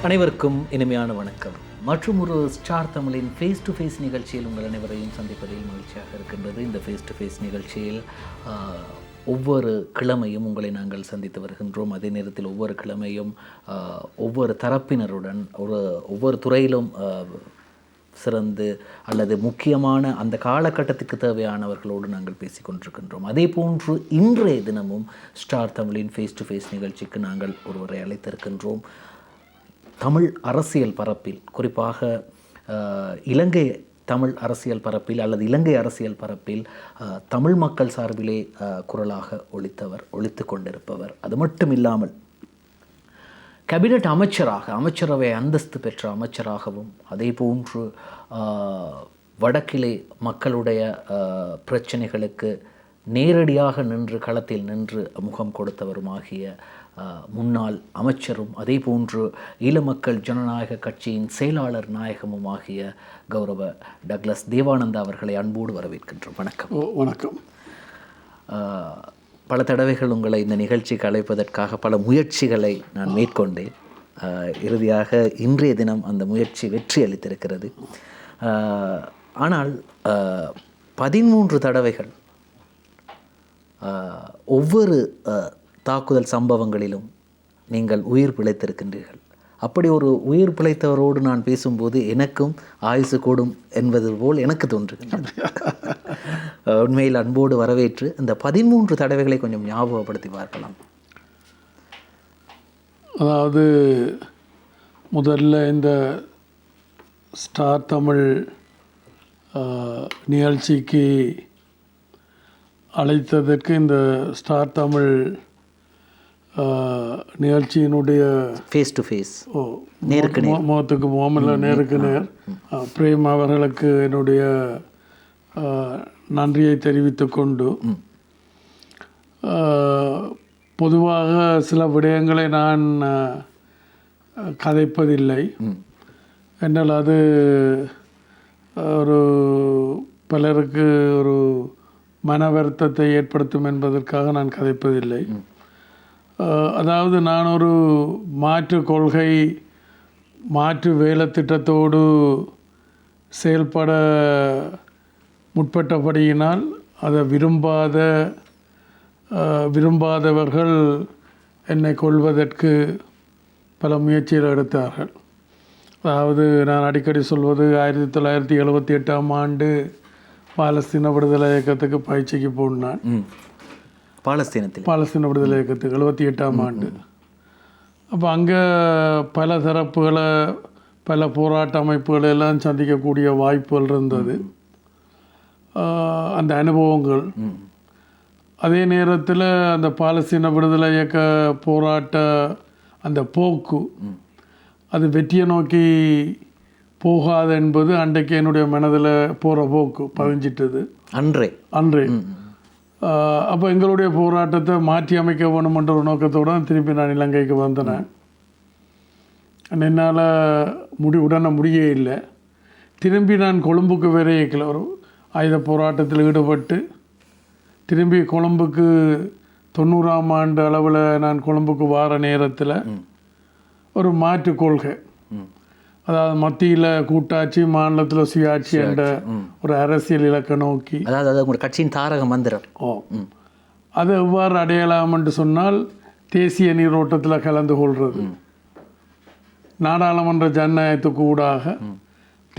அனைவருக்கும் இனிமையான வணக்கம். மற்றும் ஒரு ஸ்டார் தமிழின் ஃபேஸ் டு ஃபேஸ் நிகழ்ச்சியில் உங்கள் அனைவரையும் சந்திப்பதில் மகிழ்ச்சியாக இருக்கின்றது. இந்த ஃபேஸ் டு ஃபேஸ் நிகழ்ச்சியில் ஒவ்வொரு கிழமையும் உங்களை நாங்கள் சந்தித்து வருகின்றோம். அதே நேரத்தில் ஒவ்வொரு கிழமையும் ஒவ்வொரு தரப்பினருடன் ஒவ்வொரு துறையிலும் சிறந்து அல்லது முக்கியமான அந்த காலகட்டத்துக்கு தேவையானவர்களோடு நாங்கள் பேசிக்கொண்டிருக்கின்றோம். அதே போன்று இன்றைய தினமும் ஸ்டார் தமிழின் ஃபேஸ் டு ஃபேஸ் நிகழ்ச்சிக்கு நாங்கள் ஒருவரை அழைத்திருக்கின்றோம். தமிழ் அரசியல் பரப்பில், குறிப்பாக இலங்கை தமிழ் அரசியல் பரப்பில் அல்லது இலங்கை அரசியல் பரப்பில் தமிழ் மக்கள் சார்பிலே குரலாக ஒலித்து கொண்டிருப்பவர். அது மட்டும் இல்லாமல் கேபினட் அமைச்சராக, அமைச்சரவை அந்தஸ்து பெற்ற அமைச்சராகவும், அதே போன்று வடக்கிலே மக்களுடைய பிரச்சனைகளுக்கு நேரடியாக நின்று களத்தில் நின்று முகம் கொடுத்தவருமாகிய முன்னாள் அமைச்சரும், அதே போன்று ஈழ மக்கள் ஜனநாயக கட்சியின் செயலாளர் நாயகமுமாகிய கௌரவ டக்ளஸ் தேவானந்தா அவர்களை அன்போடு வரவேற்கின்றோம். வணக்கம். வணக்கம். பல தடவைகள் உங்களை இந்த நிகழ்ச்சிக்கு அழைப்பதற்காக பல முயற்சிகளை நான் மேற்கொண்டேன். இறுதியாக இன்றைய தினம் அந்த முயற்சி வெற்றி அளித்திருக்கிறது. ஆனால் 13 தடவைகள் ஒவ்வொரு தாக்குதல் சம்பவங்களிலும் நீங்கள் உயிர் பிழைத்திருக்கின்றீர்கள். அப்படி ஒரு உயிர் பிழைத்தவரோடு நான் பேசும்போது எனக்கும் ஆயுசு கூடும் என்பது போல் எனக்கு தோன்றுகின்றது. உண்மையில் அன்போடு வரவேற்று இந்த 13 தடவைகளை கொஞ்சம் ஞாபகப்படுத்தி பார்க்கலாம். அதாவது முதல்ல இந்த ஸ்டார் தமிழ் நிகழ்ச்சிக்கு அழைத்ததற்கு இந்த ஸ்டார் தமிழ் நிகழ்ச்சியினுடைய ஃபேஸ் டு ஃபேஸ் முகத்துக்கு முகமில்ல நேருக்கு நேர் பிரேம் அவர்களுக்கு என்னுடைய நன்றியை தெரிவித்து கொண்டு, பொதுவாக சில விடயங்களை நான் கதைப்பதில்லை என்றால் அது ஒரு பலருக்கு ஒரு மன வருத்தத்தை ஏற்படுத்தும் என்பதற்காக நான் கதைப்பதில்லை. அதாவது நான் ஒரு மாற்று கொள்கை, மாற்று வேலை திட்டத்தோடு செயல்பட முற்பட்டபடியினால் அதை விரும்பாதவர்கள் என்னை கொள்வதற்கு பல முயற்சிகள் எடுத்தார்கள். அதாவது நான் அடிக்கடி சொல்வது, 1978ஆம் ஆண்டு பாலஸ்தீன விடுதலை இயக்கத்துக்கு பயிற்சிக்கு போனான். பாலஸ்தீன விடுதலை இயக்கத்துக்கு 78ஆம் ஆண்டு. அப்போ அங்கே பல தரப்புகளை, பல போராட்ட அமைப்புகளை எல்லாம் சந்திக்கக்கூடிய வாய்ப்புகள் இருந்தது. அந்த அனுபவங்கள், அதே நேரத்தில் அந்த பாலஸ்தீன விடுதலை இயக்க போராட்ட அந்த போக்கு அது வெற்றியை நோக்கி போகாது என்பது அன்றைக்கு என்னுடைய மனதில் போகிற போக்கு பதிஞ்சிட்டது அன்றே. அப்போ எங்களுடைய போராட்டத்தை மாற்றி அமைக்க வேணும் என்ற ஒரு நோக்கத்தோடு திருப்பி நான் இலங்கைக்கு வந்தேன். என்னால் உடனே முடிய இல்லை. திரும்பி நான் கொழும்புக்கு விரைக்கல, ஒரு ஆயுத போராட்டத்தில் ஈடுபட்டு திரும்பி கொழும்புக்கு 90ஆம் ஆண்டு அளவில் நான் கொழும்புக்கு வார நேரத்தில் ஒரு மாற்று கொள்கை, அதாவது மத்தியில் கூட்டாட்சி, மாநிலத்தில் சுயாட்சி என்ற ஒரு அரசியல் இலக்கை நோக்கி, அதாவது கட்சியின் தாரக மந்திரம், அதை எவ்வாறு அடையலாம் என்று சொன்னால் தேசிய நீரோட்டத்தில் கலந்து கொள்வது, நாடாளுமன்ற ஜனநாயகத்துக்கு ஊடாக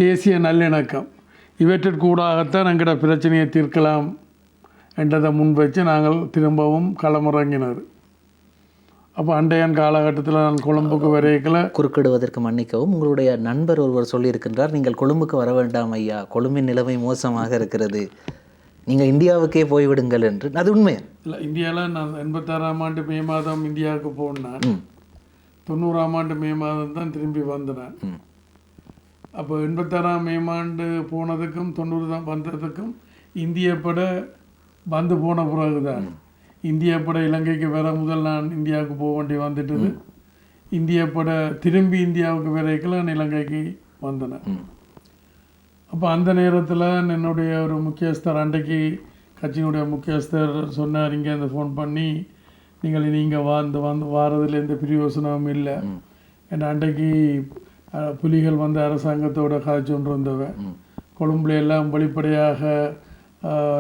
தேசிய நல்லிணக்கம், இவற்றிற்கூடாகத்தான் எங்கட பிரச்சனையை தீர்க்கலாம் என்றதை முன்வச்சு நாங்கள் திரும்பவும் களமிறங்கினார். அப்போ அண்டையன் காலகட்டத்தில் நான் கொழும்புக்கு வரைக்கல. குறுக்கிடுவதற்கு மன்னிக்கவும், உங்களுடைய நண்பர் ஒருவர் சொல்லியிருக்கின்றார், நீங்கள் கொழும்புக்கு வர வேண்டாம் ஐயா, கொழும்பின் நிலைமை மோசமாக இருக்கிறது, நீங்கள் இந்தியாவுக்கே போய்விடுங்கள் என்று. அது உண்மை இல்லை. இந்தியாவில் நான் 86ஆம் ஆண்டு மே மாதம் இந்தியாவுக்கு போனேன். 90ஆம் ஆண்டு மே மாதம் தான் திரும்பி வந்தேன். அப்போ 86ஆம் மே ஆண்டு போனதுக்கும் 90 தான் வந்ததுக்கும் இந்திய பட வந்து போன பிறகு தான், இந்திய பட இலங்கைக்கு வர முதல் நான் இந்தியாவுக்கு போக வேண்டி வந்துட்டது. இந்திய பட திரும்பி இந்தியாவுக்கு வரைக்கும் நான் இலங்கைக்கு வந்தேன். அப்போ அந்த நேரத்தில் என்னுடைய ஒரு முக்கியஸ்தர், அன்றைக்கு கட்சியினுடைய முக்கியஸ்தர் சொன்னார், இங்கே அந்த ஃபோன் பண்ணி, நீங்கள் இங்கே வாரதில் எந்த பிரயோசனமும் இல்லை, ஏன்னா அன்றைக்கு புலிகள் வந்து அரசாங்கத்தோட கதைச்சு கொண்டு வந்தவன் கொழும்புல எல்லாம் வெளிப்படையாக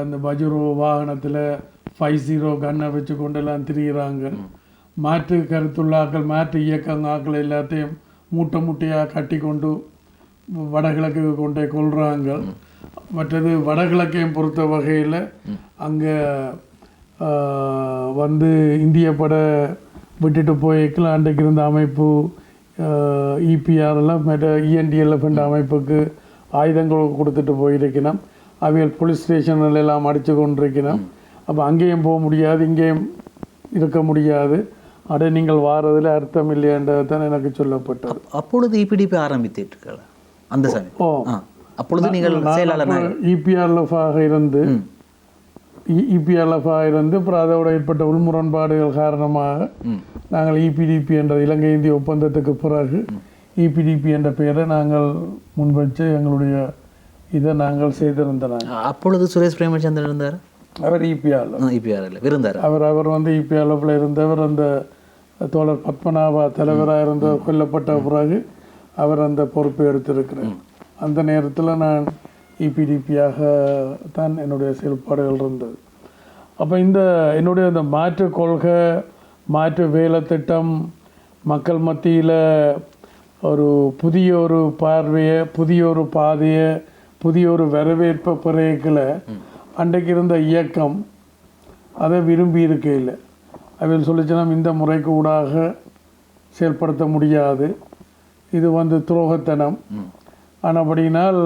இந்த பஜ்ரோ வாகனத்தில் 50 கன்னை வச்சு கொண்டெல்லாம் திரிகிறாங்க. மாற்று கருத்துள்ளாக்கள் மாற்று இயக்கங்கள் எல்லாத்தையும் மூட்டையாக கட்டி கொண்டு வடகிழக்கு கொண்டே கொள்கிறாங்க. மற்றது வடகிழக்கையும் பொறுத்த வகையில் அங்கே வந்து இந்திய பட விட்டுட்டு போய்க்கலாம். அன்றைக்கு இருந்த அமைப்பு இபிஆர்லாம் மற்ற இஎன்டிஎல்எஃப் என்ற அமைப்புக்கு ஆயுதங்கள் கொடுத்துட்டு போயிருக்கணும். அவைகள் போலீஸ் ஸ்டேஷன்கள் எல்லாம் அடித்து கொண்டிருக்கணும். அப்போ அங்கேயும் போக முடியாது, இங்கேயும் இருக்க முடியாது. அடே நீங்கள் வாரதில் அர்த்தம் இல்லையன்றது தான் எனக்கு சொல்லப்பட்டது. அப்பொழுது இபிடிபி ஆரம்பித்திருக்கல அந்த சமயம். அப்பொழுது நீங்கள் செயலாளர் இபிஆர்எஃபாக இருந்து அப்புறம் அதோட ஏற்பட்ட உள்முரண்பாடுகள் காரணமாக நாங்கள் இபிடிபி என்ற இலங்கை இந்திய ஒப்பந்தத்துக்கு பிறகு இபிடிபி என்ற பெயரை நாங்கள் முன்வச்சு எங்களுடைய இதை நாங்கள் செய்திருந்தோம். அப்பொழுது சுரேஷ் பிரேமச்சந்திரன் இருந்தார். அவர் இபிஆர்ல இருந்தார். அவர் வந்து இபிஆர்ல இருந்தவர். அந்த தோழர் பத்மநாபா தலைவராக இருந்த கொல்லப்பட்ட பிறகு அவர் அந்த பொறுப்பை எடுத்திருக்கிறார். அந்த நேரத்தில் நான் இபிடிபியாக தான் என்னுடைய செயல்பாடுகள் இருந்தது. அப்போ என்னுடைய இந்த மாற்று கொள்கை, மாற்று வேலை திட்டம் மக்கள் மத்தியில் ஒரு புதிய ஒரு பார்வையை, புதிய ஒரு பாதையை, புதிய ஒரு வரவேற்பை பிறகுல அன்றைக்கு இருந்த இயக்கம் அதை விரும்பி இருக்கையில் அவள் சொல்லிச்சுன்னா இந்த முறைக்கு ஊடாக செயல்படுத்த முடியாது, இது வந்து துரோகத்தனம், ஆனபடினால்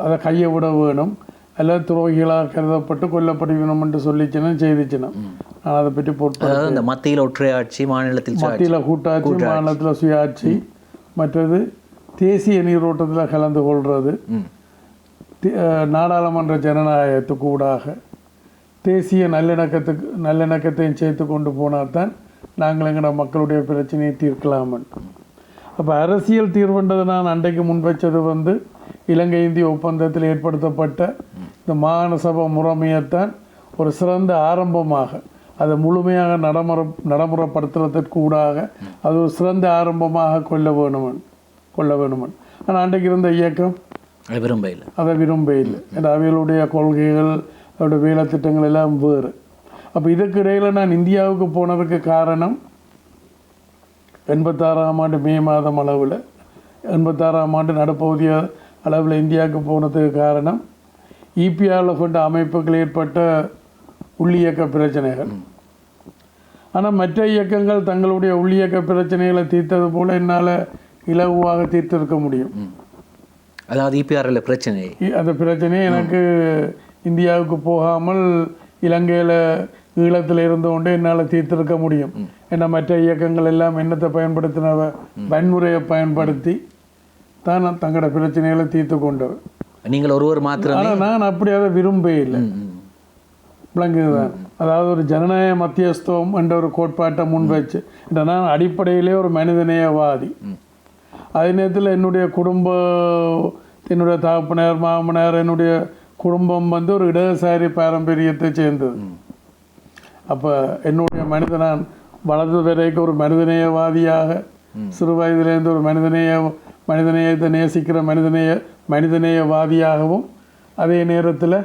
அதை கையை விட வேணும், எல்லாம் துரோகிகளாக கருதப்பட்டு கொல்லப்பட்டு வேணும் என்று சொல்லிச்சுன்னா செய்திச்சுன்னா நான் அதை பற்றி போட்டு மத்தியில் ஒற்றையாட்சி, மத்தியில் கூட்டாட்சி, மாநிலத்தில் சுயாட்சி, மற்றது தேசிய நீரோட்டத்தில் கலந்து கொள்வது, நாடாளுமன்ற ஜனநாயகத்துக்கு ஊடாக தேசிய நல்லிணக்கத்தையும் சேர்த்து கொண்டு போனால் தான் நாங்கள் எங்களோட மக்களுடைய பிரச்சனையை தீர்க்கலாமன். அப்போ அரசியல் தீர்வுன்றது நான் அன்றைக்கு முன்வைச்சது வந்து இலங்கை இந்திய ஒப்பந்தத்தில் ஏற்படுத்தப்பட்ட இந்த மாகாண சபை முறைமையைத்தான் ஒரு சிறந்த ஆரம்பமாக அதை முழுமையாக நடைமுறைப்படுத்துறதுக்கு ஊடாக அது ஒரு சிறந்த ஆரம்பமாக கொள்ள வேணுமன். ஆனால் அன்றைக்கு இருந்த இயக்கம் அதை விரும்ப இல்லை. அவைகளுடைய கொள்கைகள், அவருடைய வேலை திட்டங்கள் எல்லாம் வேறு. அப்போ இதுக்கு இடையில் நான் இந்தியாவுக்கு போனதுக்கு காரணம் 86ஆம் ஆண்டு மே மாதம் அளவில், 86ஆம் ஆண்டு நடுப்பகுதிய அளவில் இந்தியாவுக்கு போனதுக்கு காரணம் இபிஆர்எஃப் என்ற அமைப்புகள் ஏற்பட்ட உள்ளியக்க பிரச்சனைகள். ஆனால் மற்ற இயக்கங்கள் தங்களுடைய உள்ளியக்க பிரச்சனைகளை தீர்த்தது போல் என்னால் இலகுவாக தீர்த்திருக்க முடியும். அதாவது இபிஆர்எல் பிரச்சனை, அந்த பிரச்சனையை எனக்கு இந்தியாவுக்கு போகாமல் இலங்கையில் ஈழத்தில் இருந்து கொண்டு என்னால் தீர்த்திருக்க முடியும். ஏன்னா மற்ற இயக்கங்கள் எல்லாம் என்னத்தை பயன்படுத்தின வன்முறையை பயன்படுத்தி தான் தங்களோட பிரச்சனைகளை தீர்த்து கொண்டவர். நீங்கள் ஒருவர் மாத்திரம். ஆனால் நான் அப்படி அதை விரும்ப இல்லை. விளங்குதுதான். அதாவது ஒரு ஜனநாயக மத்தியஸ்தம் என்ற ஒரு கோட்பாட்டை முன்வச்சு நான் அடிப்படையிலே ஒரு மனிதநேயவாதி. அதே நேரத்தில் என்னுடைய என்னுடைய தகப்பனார், மாமனார், என்னுடைய குடும்பம் வந்து ஒரு இடதுசாரி பாரம்பரியத்தை சேர்ந்தது. அப்போ என்னுடைய நான் வலது வரைக்கும் ஒரு மனிதநேயவாதியாக சிறு வயதிலேருந்து ஒரு மனிதநேயத்தை நேசிக்கிற மனிதநேயவாதியாகவும், அதே நேரத்தில்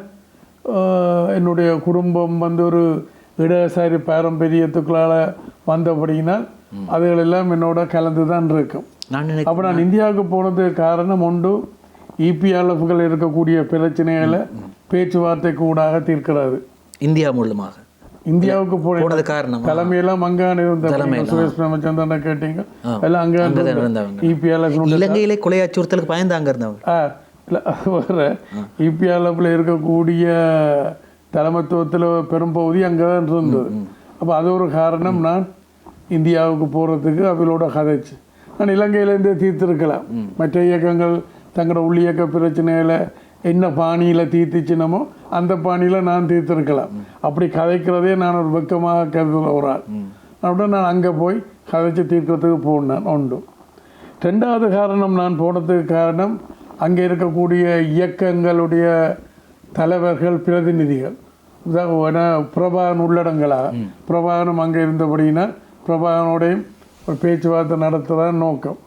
என்னுடைய குடும்பம் வந்து ஒரு இடதுசாரி பாரம்பரியத்துக்குள்ளால் வந்தபடியினால் அதுகளெல்லாம் என்னோட கலந்து தான் இருக்கும். அப்போ நான் இந்தியாவுக்கு போனதுக்கு காரணம் ஒன்று இபிஆர்எஃப்கள் இருக்கக்கூடிய பிரச்சனைகளை பேச்சுவார்த்தைக்கு ஊடாக தீர்க்கிறாரு. இந்தியா மூலமாக இந்தியாவுக்கு போனது காரணம் தலைமையெல்லாம் அங்கான இருந்த சுரேஷ் பிரேமச்சந்திரனை கேட்டீங்க எல்லாம் அங்கே இபிஆர்எஃப் இலங்கையிலே கொலை அச்சுறுத்தலுக்கு பயந்து அங்கே இருந்தவங்க வர இபிஆர்எஃப்ல இருக்கக்கூடிய தலைமைத்துவத்தில் பெரும்பகுதி அங்கே தான் இருந்தது. அப்போ அது ஒரு காரணம் நான் இந்தியாவுக்கு போகிறதுக்கு அவளோட கதைச்சு. நான் இலங்கையிலேருந்தே தீர்த்திருக்கலாம். மற்ற இயக்கங்கள் தங்களோட உள்ளியக்க பிரச்சனைகளை என்ன பாணியில் தீர்த்திச்சினமோ அந்த பாணியில் நான் தீர்த்திருக்கலாம். அப்படி கதைக்கிறதே நான் ஒரு வெக்கமாக கருதுகிற ஒரு ஆள். அப்படின்னா நான் அங்கே போய் கதைச்சு தீர்க்கிறதுக்கு போனேன் உண்டு. ரெண்டாவது காரணம் நான் போனதுக்கு காரணம் அங்கே இருக்கக்கூடிய இயக்கங்களுடைய தலைவர்கள், பிரதிநிதிகள், பிரபாகரன் உள்ளடங்களாக பிரபாகரனும் அங்கே இருந்தபடினா பிரபாகரனோடையும் ஒரு பேச்சுவார்த்தை நடத்துதான் நோக்கம்.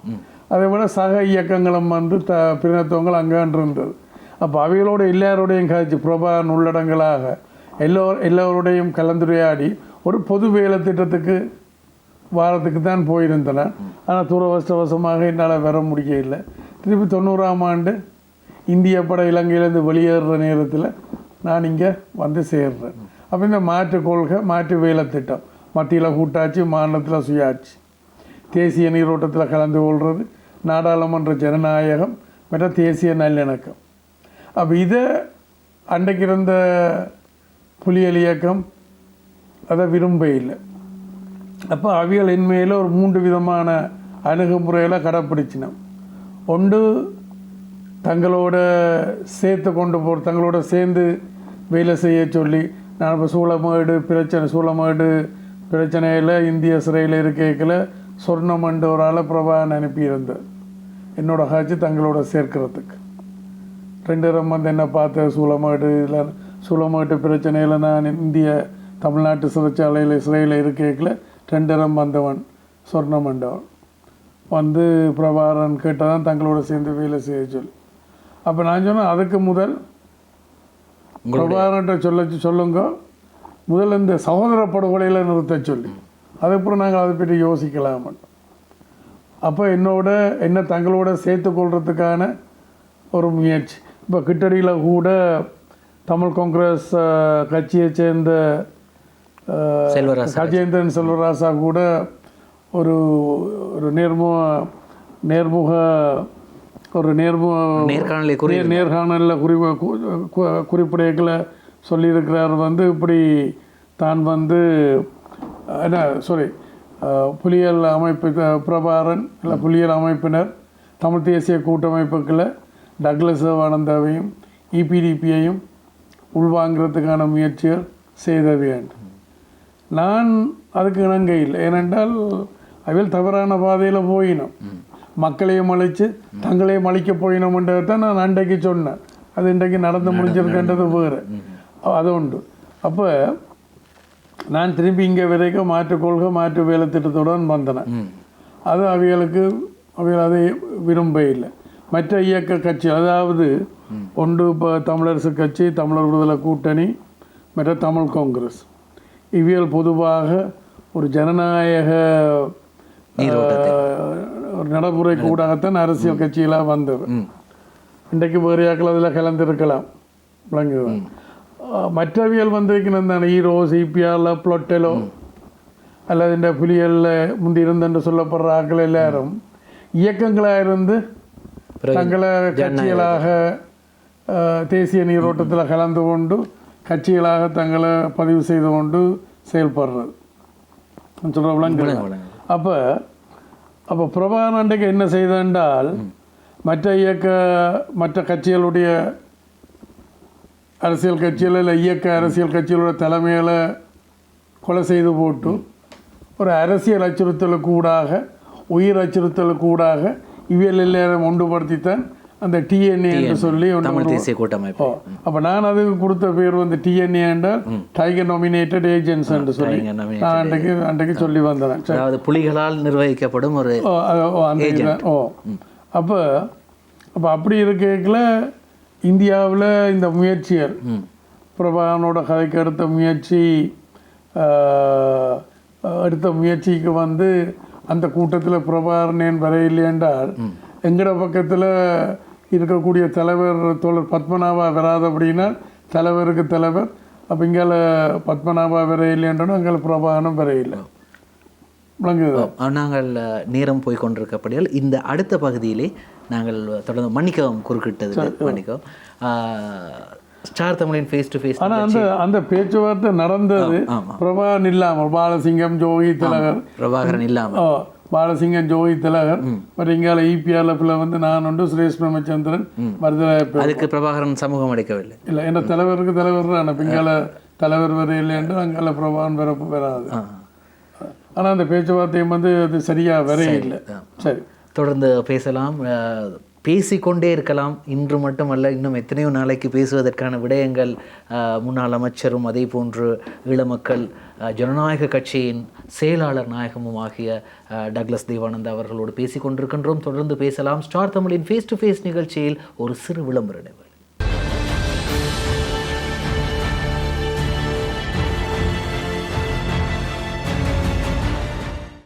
அதே போல் சக இயக்கங்களும் வந்து பிரதிநிதித்துவங்கள் அங்கான் இருந்தது. அப்போ அவைகளோட எல்லாரோடையும் காய்ச்சி பிரபாகரன் உள்ளடங்களாக எல்லோருடையும் கலந்துரையாடி ஒரு பொது வேலை திட்டத்துக்கு வாரத்துக்கு தான் போயிருந்தன. ஆனால் துரவசமாக என்னால் வர முடியல. திருப்பி 90ஆம் ஆண்டு இந்திய படை இலங்கையிலேருந்து வெளியேறுற நேரத்தில் நான் இங்கே வந்து சேர்றேன். அப்போ இந்த மாற்று கொள்கை, மாற்று வேலை திட்டம், மத்தியில் கூட்டாட்சி, மாநிலத்தில் சுயாட்சி, தேசிய நீரோட்டத்தில் கலந்து கொள்வது, நாடாளுமன்ற ஜனநாயகம் மற்றும் தேசிய நல்லிணக்கம். அப்போ இதை அன்றைக்கு இருந்த புலிகள் இயக்கம் அதை விரும்ப இல்லை. அப்போ அவியல் என்மையில் ஒரு 3 விதமான அணுகுமுறையில் கடைப்பிடிச்சினோம். ஒன்று தங்களோட சேர்த்து கொண்டு போகிற, தங்களோட சேர்ந்து வேலை செய்ய சொல்லி, நான் இப்போ சூளமேடு பிரச்சனையில் இந்திய சிறையில் இருக்கையில் சொர்ணமண்டு ஒரு ஆளை பிரபாகரன் அனுப்பியிருந்தேன் என்னோட காட்சி தங்களோட சேர்க்கிறதுக்கு. 2 வந்து என்ன பார்த்த சூளமேட்டு பிரச்சனையில் நான் இந்திய தமிழ்நாட்டு சிறையில் இருக்கையில் 2 வந்தவன் சொர்ணமண்டவன் வந்து பிரபாகரன் கேட்டதான் தங்களோட சேர்ந்து வேலை செய்ய சொல்லி. அப்போ நான் சொன்னேன், அதுக்கு முதல் பிரபாகரன்ட்ட சொல்லுங்க, முதல்ல இந்த சகோதர படுகொலையில் நிறுத்த சொல்லி, அதுக்கப்புறம் நாங்கள் அதை பற்றி யோசிக்கலாம். அப்போ என்ன தங்களோட சேர்த்து கொள்றதுக்கான ஒரு முயற்சி. இப்போ கிட்டடியில் கூட தமிழ் காங்கிரஸ் கட்சியை சேர்ந்த கஜேந்திரன் செல்வராசா கூட ஒரு நேர்காணலில் குறிப்பிடைகளை சொல்லியிருக்கிறார். வந்து இப்படி தான் வந்து புலிகள் அமைப்பு பிரபாகரன் இல்லை புலிகள் அமைப்பினர் தமிழ் தேசிய கூட்டமைப்புக்களை டக்ளஸ் தேவானந்தாவையும் இபிடிபியையும் உள்வாங்கிறதுக்கான முயற்சிகள் செய்தவையான். நான் அதுக்கு இணங்க இல்லை. ஏனென்றால் அவையில் தவறான பாதையில் போயினோம், மக்களையும் அழைச்சி தங்களையும் அழிக்க போயினோம்ன்றதை தான் நான் அன்றைக்கு சொன்னேன். அது இன்றைக்கு நடந்து முடிஞ்சிருக்கின்றது வேறு, அது உண்டு. அப்போ நான் திரும்பி இங்கே வரைக்கும் மாற்றுக்கொள்கை, மாற்று வேலை திட்டத்துடன் வந்தேன். அது அவைகள் அதை விரும்ப இல்லை. மற்ற இயக்க கட்சி, அதாவது ஒன்று இப்போ தமிழரசு கட்சி, தமிழர் விடுதலை கூட்டணி, மற்ற தமிழ் காங்கிரஸ், இவியல் பொதுவாக ஒரு ஜனநாயக ஒரு நடைமுறை கூடாகத்தான் அரசியல் கட்சிகளாக வந்தது. இன்றைக்கு வேறு யாக்கள் அதில் கலந்துருக்கலாம் விளங்குது. மற்றவியல் வந்திருக்கிறான் ஈரோ, சிபிஆரில் புளொட்டலோ அல்லது இந்த புலிகளில் முந்தி இருந்தென்று சொல்லப்படுற ஆக்கள் எல்லாரும் இயக்கங்களாக இருந்து தங்களை கட்சிகளாக தேசிய நீரோட்டத்தில் கலந்து கொண்டு கட்சிகளாக தங்களை பதிவு செய்து கொண்டு செயல்படுறது சொல்கிற விளங்குது. அப்போ பிரபாகரன் அன்றைக்கு என்ன செய்தால், மற்ற கட்சிகளுடைய அரசியல் கட்சிகள் இல்லை இயக்க அரசியல் கட்சிகளோட தலைமையில் கொலை செய்து போட்டு ஒரு அரசியல் அச்சுறுத்தலுக்கூடாக, உயிர் அச்சுறுத்தலுக்கூடாக இவியல் எல்லாரும் ஒன்றுபடுத்தித்தான் அந்த டிஎன்ஏ என்று சொல்லி தேசிய கூட்டமைப்பு. அப்போ நான் அதுக்கு கொடுத்த பேர் வந்து டிஎன்ஏ என்றால் டைகர் நாமினேட்டட் ஏஜென்ட்ஸ் என்று சொல்லி நான் அன்றைக்கு சொல்லி வந்தேன். அதாவது புலிகளால் நிர்வகிக்கப்படும் ஒரு அந்த அப்போ அப்படி இருக்கையில் இந்தியாவில் இந்த முயற்சிகள் பிரபாகரனோட கதைக்கு எடுத்த முயற்சிக்கு வந்து அந்த கூட்டத்தில் பிரபாகரன் வரையில்லை என்றால் எங்கட பக்கத்தில் இருக்கக்கூடிய தலைவர் தோழர் பத்மநாபா வராது அப்படின்னா தலைவருக்கு தலைவர். அப்போ இங்கால பத்மநாபா வரையில்லைன்றனும் அங்கே பிரபாகரனும் வரையில்லை. நாங்கள் நேரம் போய் கொண்டிருக்கப்படியால் இந்த அடுத்த பகுதியிலே நாங்கள் தொடர்ந்து மன்னிக்கவும் குறுக்கிட்டது மன்னிக்கவும் ஸ்டார் தமிழின் ஃபேஸ் டு ஃபேஸ். ஆனால் அந்த பேச்சுவார்த்தை நடந்தது பிரபாகரன் இல்லாமல், பாலசிங்கம், ஜோகி திலகர், பிரபாகரன் இல்லாமல் பாலசிங்கம், ஜோகி திலகர் மற்றும் இங்கால இபிஆர்எஃப்ல வந்து நான் உண்டு, சுரேஷ் பிரமச்சந்திரன், மருதராய. அதுக்கு பிரபாகரன் சமூகம் அடைக்கவில்லை. இல்லை, என்ன தலைவருக்கு தலைவர் தான். இங்கால தலைவர் வர இல்லை என்று அங்கால பிரபாகரன் வராது. ஆனால் அந்த பேச்சுவார்த்தையும் வந்து அது சரியாக வரையில்லை. சரி, தொடர்ந்து பேசலாம். பேசிக்கொண்டே இருக்கலாம். இன்று மட்டுமல்ல, இன்னும் எத்தனையோ நாளைக்கு பேசுவதற்கான விடயங்கள் முன்னாள் அமைச்சரும் அதே போன்று ஈழமக்கள் ஜனநாயக கட்சியின் செயலாளர் நாயகமும் ஆகிய டக்ளஸ் தேவானந்தா அவர்களோடு பேசிக்கொண்டிருக்கின்றோம். தொடர்ந்து பேசலாம். ஸ்டார் தமிழின் ஃபேஸ் டு ஃபேஸ் நிகழ்ச்சியில் ஒரு சிறு விளம்பர இடைவேளை.